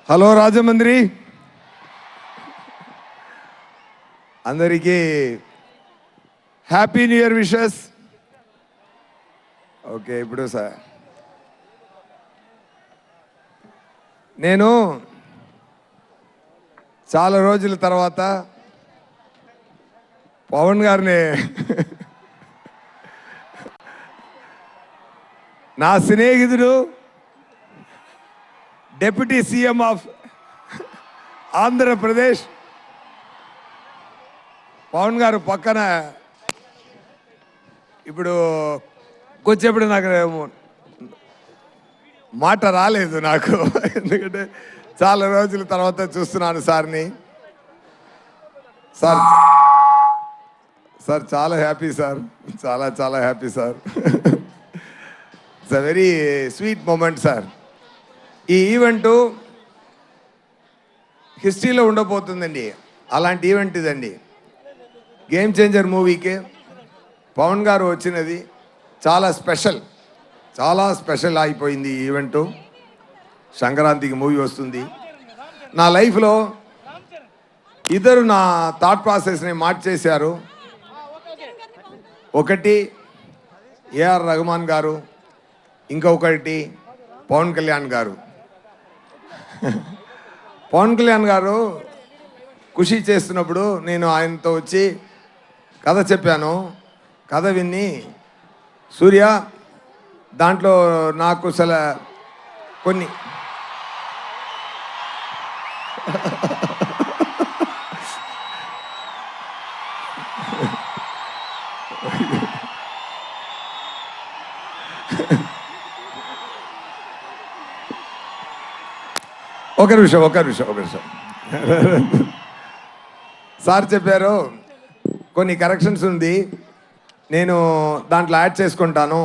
Hello Rajahmundry అందరికీ happy new year wishes. Okay, ఇప్పుడు sir నేను చాలా రోజుల తర్వాత పవన్ గారిని నా స్నేహితుడు deputy CM of Andhra Pradesh Pawan గారు పక్కన ఇప్పుడు కొంచెప్పుడు నాకు మాట రాలేదు నాకు, ఎందుకంటే చాలా రోజుల తర్వాత చూస్తున్నాను సార్ని. సార్ సార్ చాలా హ్యాపీ సార్, చాలా చాలా happy sir. It's a very sweet moment sir. ఈ ఈవెంటు హిస్టరీలో ఉండబోతుందండి. అలాంటి ఈవెంట్ ఇదండి. గేమ్ చేంజర్ మూవీకి పవన్ గారు వచ్చినది చాలా స్పెషల్, చాలా స్పెషల్ అయిపోయింది ఈ ఈవెంటు. సంక్రాంతికి మూవీ వస్తుంది. నా లైఫ్లో ఇద్దరు నా థాట్ ప్రాసెస్ని మార్చేశారు. ఒకటి ఏఆర్ రెహమాన్ గారు, ఇంకొకటి పవన్ కళ్యాణ్ గారు. పవన్ కళ్యాణ్ గారు ఖుషి చేస్తున్నప్పుడు నేను ఆయనతో వచ్చి కథ చెప్పాను. కథ విని సూర్య దాంట్లో నాకు కొన్ని ఒక నిమిషం సార్ చెప్పారు కొన్ని కరెక్షన్స్ ఉంది, నేను దాంట్లో యాడ్ చేసుకుంటాను,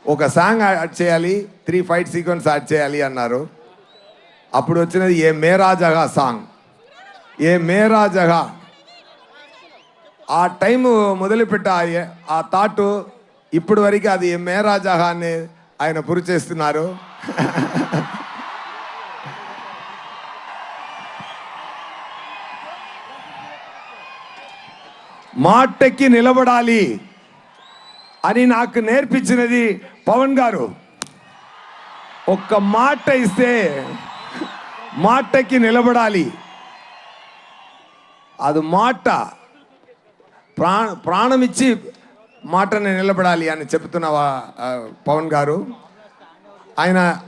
ఒక సాంగ్ యాడ్ చేయాలి, 3 ఫైట్ సీక్వెన్స్ యాడ్ చేయాలి అన్నారు. అప్పుడు వచ్చినది ఏ మేరా జగా సాంగ్. ఏ మేరా జగా ఆ టైము మొదలుపెట్ట ఆ థాట్ ఇప్పటి వరకు అది ఏ మేరా జగా అని ఆయన పురు చేస్తున్నారు. మాటకి నిలబడాలి అని నాకు నేర్పించినది పవన్ గారు. ఒక్క మాట ఇస్తే మాటకి నిలబడాలి. అది మాట ప్రాణమిచ్చి మాటని నిలబడాలి అని చెప్తున్న పవన్ గారు.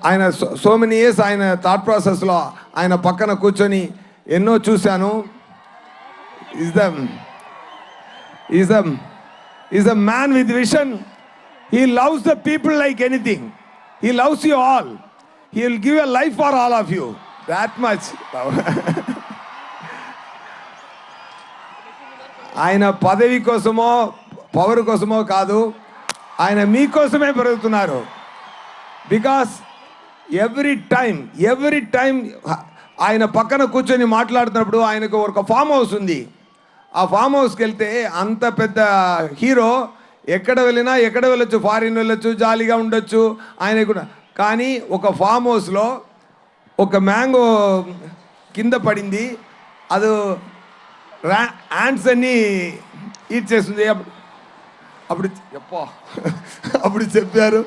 ఆయన సో మెనీ ఇయర్స్ ఆయన థాట్ ప్రాసెస్లో ఆయన పక్కన కూర్చొని ఎన్నో చూశాను. He's a man with vision. He loves the people like anything. He loves you all. He will give a life for all of you. That much. ఆయన పదవి కోసమో పవర్ కోసమో కాదు, ఆయన మీకోసమే పెరుగుతున్నారు. బికాస్ ఎవ్రీ టైం ఆయన పక్కన కూర్చొని మాట్లాడుతున్నప్పుడు ఆయనకు ఒక ఫామ్ హౌస్ ఉంది. ఆ ఫామ్ హౌస్కి వెళ్తే అంత పెద్ద హీరో ఎక్కడ వెళ్ళొచ్చు, ఫారిన్ వెళ్ళొచ్చు, జాలీగా ఉండొచ్చు ఆయన కూడా. కానీ ఒక ఫామ్ హౌస్లో ఒక మ్యాంగో కింద పడింది, అది యాంట్స్ అన్నీ ఈట్ చేస్తుంది. అప్పుడు చెప్పారు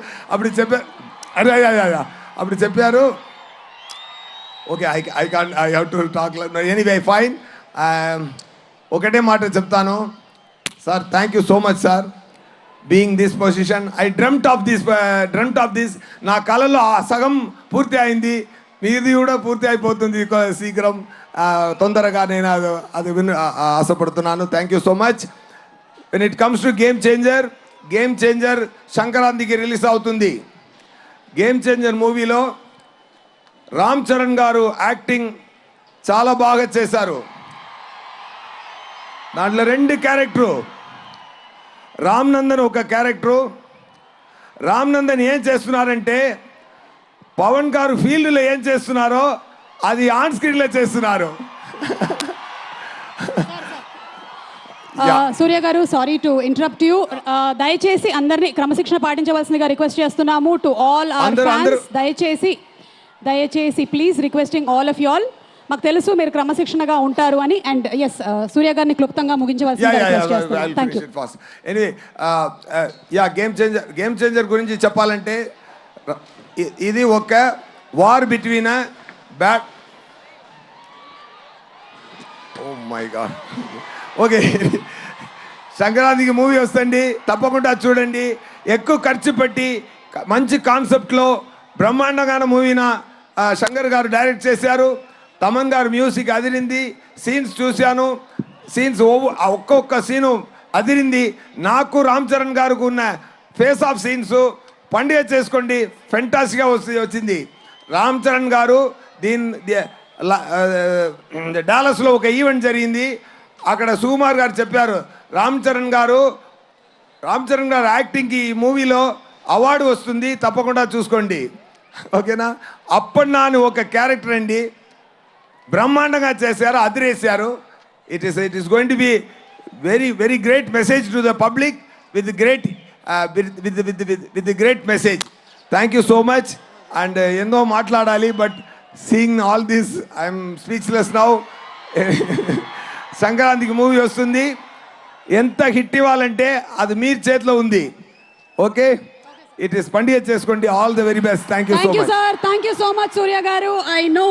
okay, I have to talk anyway fine. ఒకటే మాట చెప్తాను sir, thank you so much sir being this position. I dreamt of this. నా కళలో ఆ సగం పూర్తి అయింది, మీది కూడా పూర్తి అయిపోతుంది శీఘ్రం, తొందరగా. నేను అది ఆశపడుతున్నాను. Thank you so much. When it comes to game changer సంక్రాంతికి రిలీజ్ అవుతుంది. గేమ్ చేంజర్ మూవీలో రామ్ చరణ్ గారు యాక్టింగ్ చాలా బాగా చేశారు. దాంట్లో 2 క్యారెక్టరు. రామ్ నందన్ ఒక క్యారెక్టరు. రామ్ నందన్ ఏం చేస్తున్నారంటే పవన్ గారు ఫీల్డ్లో ఏం చేస్తున్నారో అది ఆన్ స్క్రీన్లో చేస్తున్నారు. సూర్య గారు, సారీ టు ఇంటరప్ట్ యూ. దయచేసి అందరినీ క్రమశిక్షణ పాటించవలసిందిగా రిక్వెస్ట్ చేస్తున్నాము. టు ఆల్ అవర్ ఫ్యాన్స్, దయచేసి దయచేసి please requesting all of you all, మాకు తెలుసు మీరు క్రమశిక్షణగా ఉంటారు అని. అండ్ ఎస్, సూర్య గారిని క్లుప్తంగా ముగించవలసిందిగా రిక్వెస్ట్ చేస్తున్నాను. Thank you. Anyway game changer గురించి చెప్పాలంటే ఇది ఒక war between bat. Oh my god. Okay, సంక్రాంతికి మూవీ వస్తుంది, తప్పకుండా చూడండి. ఎక్కువ ఖర్చు పెట్టి మంచి కాన్సెప్ట్లో బ్రహ్మాండంగా మూవీన శంకర్ గారు డైరెక్ట్ చేశారు. తమన్ గారు మ్యూజిక్ అదిరింది. సీన్స్ చూశాను, సీన్స్ ఒక్కొక్క సీను అదిరింది. నాకు రామ్ చరణ్ గారికి ఉన్న ఫేస్ ఆఫ్ సీన్స్ పండుగ చేసుకోండి, ఫెంటాస్టిక్గా వచ్చింది. రామ్ చరణ్ గారు డాలస్లో ఒక ఈవెంట్ జరిగింది. అక్కడ సుకుమార్ గారు చెప్పారు, రామ్ చరణ్ గారు యాక్టింగ్కి ఈ మూవీలో అవార్డు వస్తుంది, తప్పకుండా చూసుకోండి. ఓకేనా? అప్పన్నా అని ఒక క్యారెక్టర్ అండి, బ్రహ్మాండంగా చేశారు, అదిరేశారు. It is going to be very great message to the public with great message. Thank you so much. And ఎన్నో మాట్లాడాలి, but seeing all this I'm speechless now. సంక్రాంతికి మూవీ వస్తుంది, ఎంత హిట్ ఇవ్వాలంటే అది మీ చేతిలో ఉంది. ఓకే, ఇట్ ఈస్ పండుగ చేసుకోండి. All the very best. Thank you so much. Sir, thank you so much Surya garu. I no